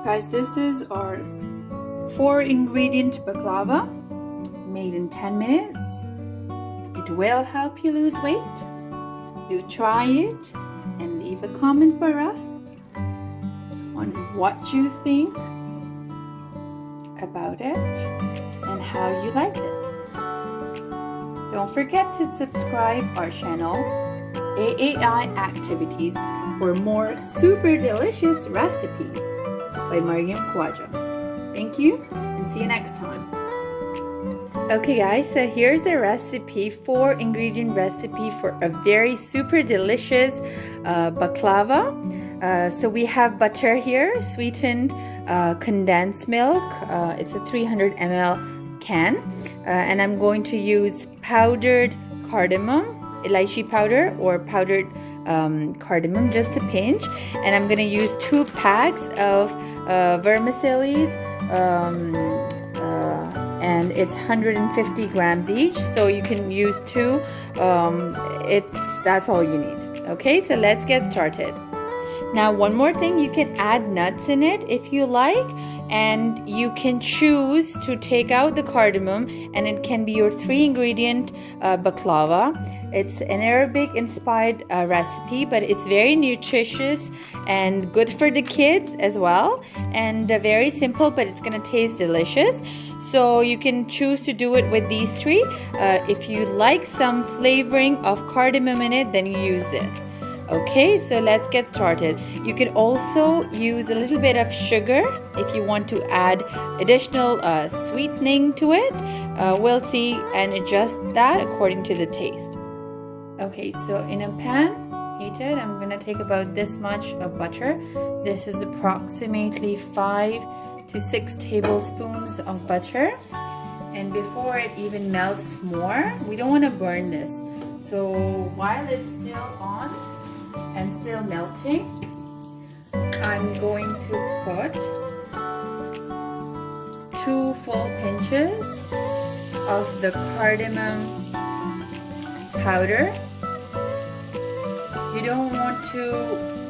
Guys, this is our 4-ingredient baklava made in 10 minutes. It will help you lose weight. Do try it and leave a comment for us on what you think about it and how you liked it. Don't forget to subscribe our channel AAI Activities for more super delicious recipes by Maryam Khawaja. Thank you and see you next time. Okay guys, so here's the recipe, 4-ingredient recipe for a very super delicious baklava. So we have butter here, sweetened condensed milk. It's a 300 ml can, and I'm going to use powdered cardamom, elaichi powder or powdered cardamom, just a pinch, and I'm going to use 2 packs of vermicellis, and it's 150 grams each, so you can use 2. That's all you need. Okay, so let's get started. Now, one more thing, you can add nuts in it if you like, and you can choose to take out the cardamom, and it can be your 3-ingredient baklava. It's an Arabic inspired recipe, but it's very nutritious and good for the kids as well, and very simple, but it's gonna taste delicious. So you can choose to do it with these 3. If you like some flavoring of cardamom in it, then you use this. Okay, so let's get started. You can also use a little bit of sugar if you want to add additional sweetening to it. We'll see and adjust that according to the taste. Okay, so in a pan heated, I'm gonna take about this much of butter. This is approximately 5 to 6 tablespoons of butter. And before it even melts more, we don't want to burn this. So while it's still on and still melting, I'm going to put 2 full pinches of the cardamom powder. You don't want to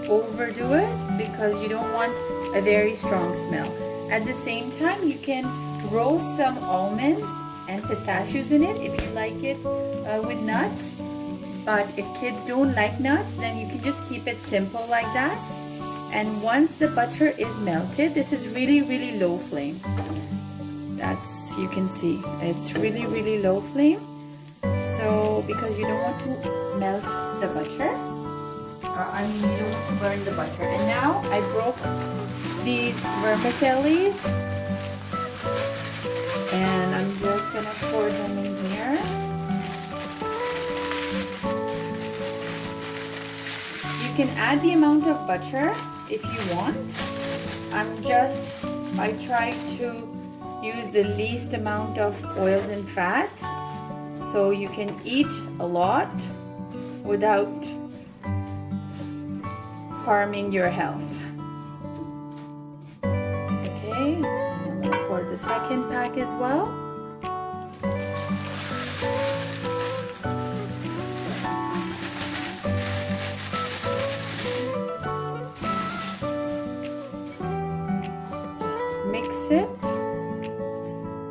overdo it because you don't want a very strong smell. At the same time, you can roast some almonds and pistachios in it if you like it with nuts. But if kids don't like nuts, then you can just keep it simple like that. And once the butter is melted, this is really low flame. That's, you can see, it's really low flame. So, because you don't want to melt the butter, you don't want to burn the butter. And now I broke these vermicellis, and I'm just gonna pour them in here. You can add the amount of butter if you want. I try to use the least amount of oils and fats so you can eat a lot without harming your health. Okay, I'm gonna pour the second pack as well. It.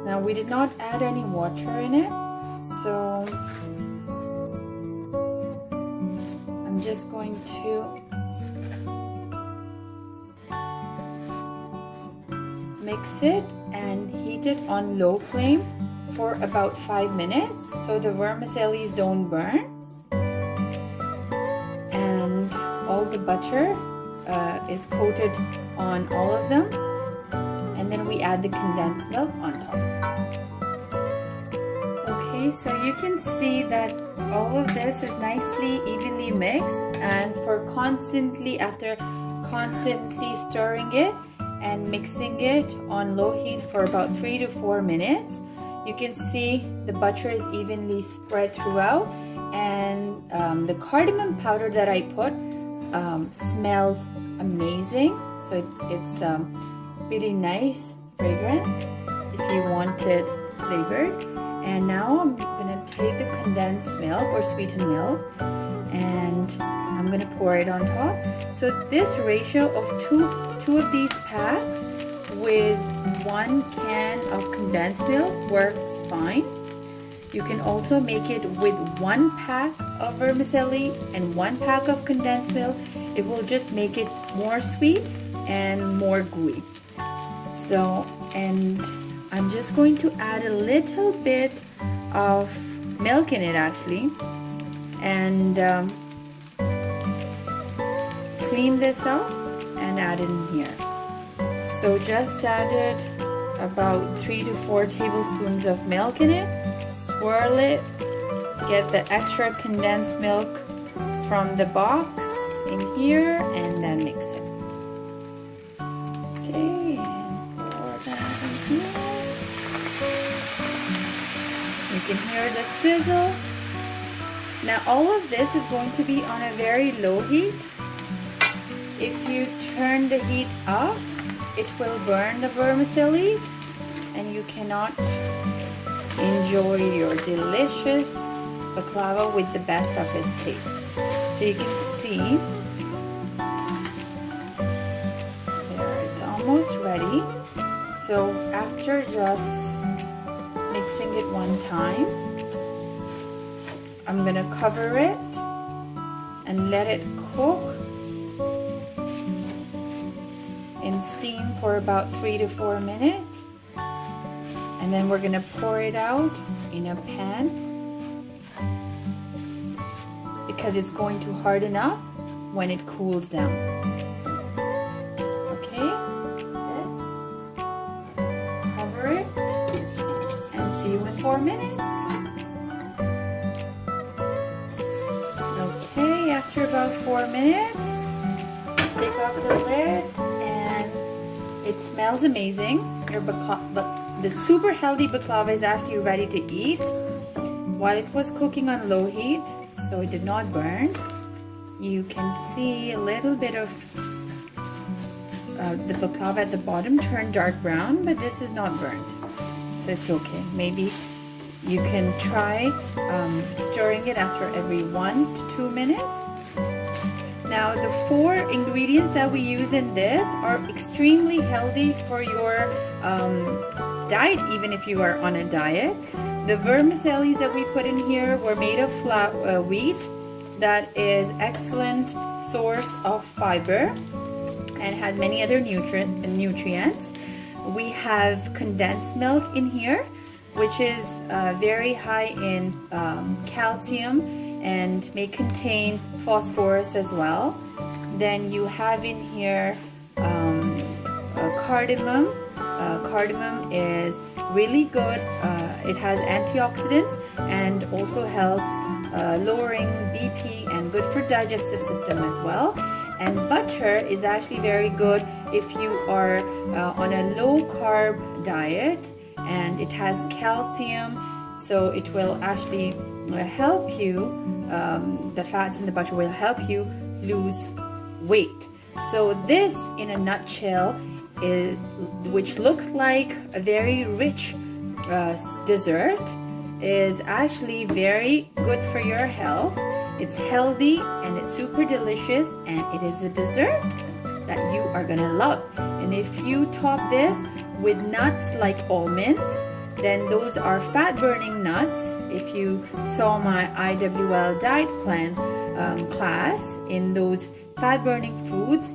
Now we did not add any water in it, so I'm just going to mix it and heat it on low flame for about 5 minutes so the vermicellis don't burn and all the butter is coated on all of them. And then we add the condensed milk on top. Okay, so you can see that all of this is nicely evenly mixed, and after constantly stirring it and mixing it on low heat for about 3 to 4 minutes, you can see the butter is evenly spread throughout, and the cardamom powder that I put smells amazing. So it's really nice fragrance if you want it flavored. And now I'm gonna take the condensed milk or sweetened milk, and I'm going to pour it on top. So this ratio of two of these packs with 1 can of condensed milk works fine. You can also make it with 1 pack of vermicelli and 1 pack of condensed milk. It will just make it more sweet and more gooey. So, and I'm just going to add a little bit of milk in it actually, and clean this up and add it in here. So just added about 3 to 4 tablespoons of milk in it. Swirl it, get the extra condensed milk from the box in here, and then mix it. Okay, and pour that in here. You can hear the sizzle. Now all of this is going to be on a very low heat. If you turn the heat up, it will burn the vermicelli and you cannot enjoy your delicious baklava with the best of its taste. So you can see there, it's almost ready. So after just mixing it one time, I'm gonna cover it and let it cook in steam for about 3 to 4 minutes. And then we're gonna pour it out in a pan because it's going to harden up when it cools down. Okay, cover it and see you in 4 minutes. Okay, after about 4 minutes, take off the lid and it smells amazing. Your the super healthy baklava is actually ready to eat. While it was cooking on low heat, so it did not burn, you can see a little bit of the baklava at the bottom turned dark brown, but this is not burnt, so it's okay. Maybe you can try stirring it after every 1 to 2 minutes. Now the 4 ingredients that we use in this are extremely healthy for your diet, even if you are on a diet. The vermicelli that we put in here were made of wheat. That is excellent source of fiber and has many other nutrients. We have condensed milk in here, which is very high in calcium and may contain phosphorus as well. Then you have in here cardamom. Cardamom is really good. It has antioxidants and also helps lowering BP and good for digestive system as well. And butter is actually very good if you are on a low carb diet, and it has calcium, so it will actually help you, the fats in the butter will help you lose weight. So this in a nutshell is, which looks like a very rich dessert, is actually very good for your health. It's healthy and it's super delicious, and it is a dessert that you are gonna love. And if you top this with nuts like almonds, then those are fat burning nuts. If you saw my IWL diet plan class, in those fat burning foods,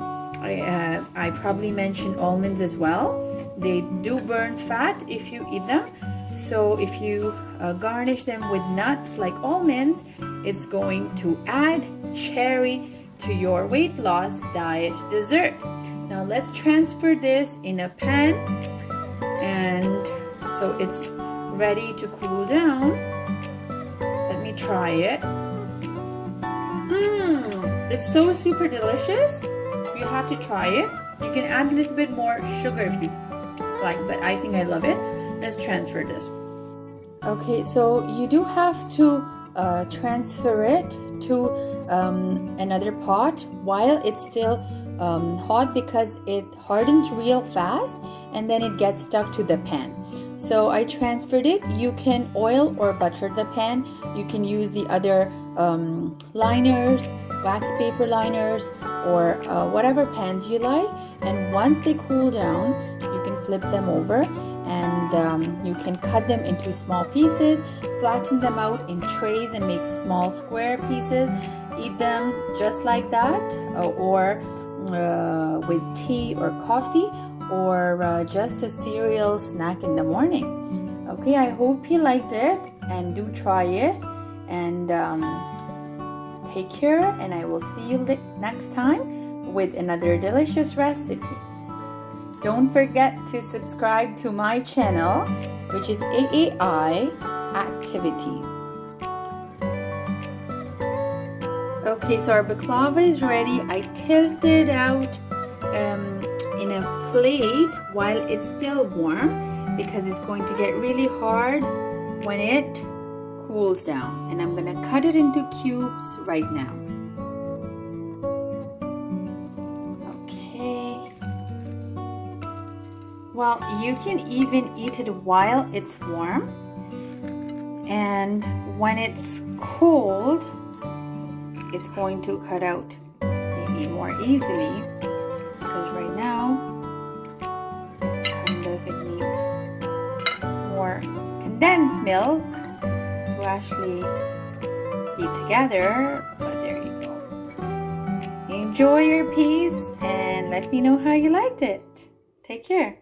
I probably mentioned almonds as well. They do burn fat if you eat them. So if you garnish them with nuts like almonds, it's going to add cherry to your weight loss diet dessert. Now let's transfer this in a pan, and so it's ready to cool down. Let me try it. It's so super delicious. You have to try it. You can add a little bit more sugar if you like, but I think I love it. Let's transfer this. Okay, so you do have to transfer it to another pot while it's still hot, because it hardens real fast and then it gets stuck to the pan. So I transferred it. You can oil or butter the pan. You can use the other liners wax paper liners or whatever pans you like. And once they cool down, you can flip them over and you can cut them into small pieces, flatten them out in trays and make small square pieces. Eat them just like that, or with tea or coffee, or just a cereal snack in the morning. Okay, I hope you liked it, and do try it, and take care, and I will see you next time with another delicious recipe. Don't forget to subscribe to my channel, which is AAI Activities. Okay, so our baklava is ready. I tilted out in a plate while it's still warm, because it's going to get really hard when it cools down. And I'm gonna cut it into cubes right now. Okay. Well, you can even eat it while it's warm. And when it's cold, it's going to cut out maybe more easily, because right now it's kind of, it needs more condensed milk to actually be together. But there you go. Enjoy your piece and let me know how you liked it. Take care.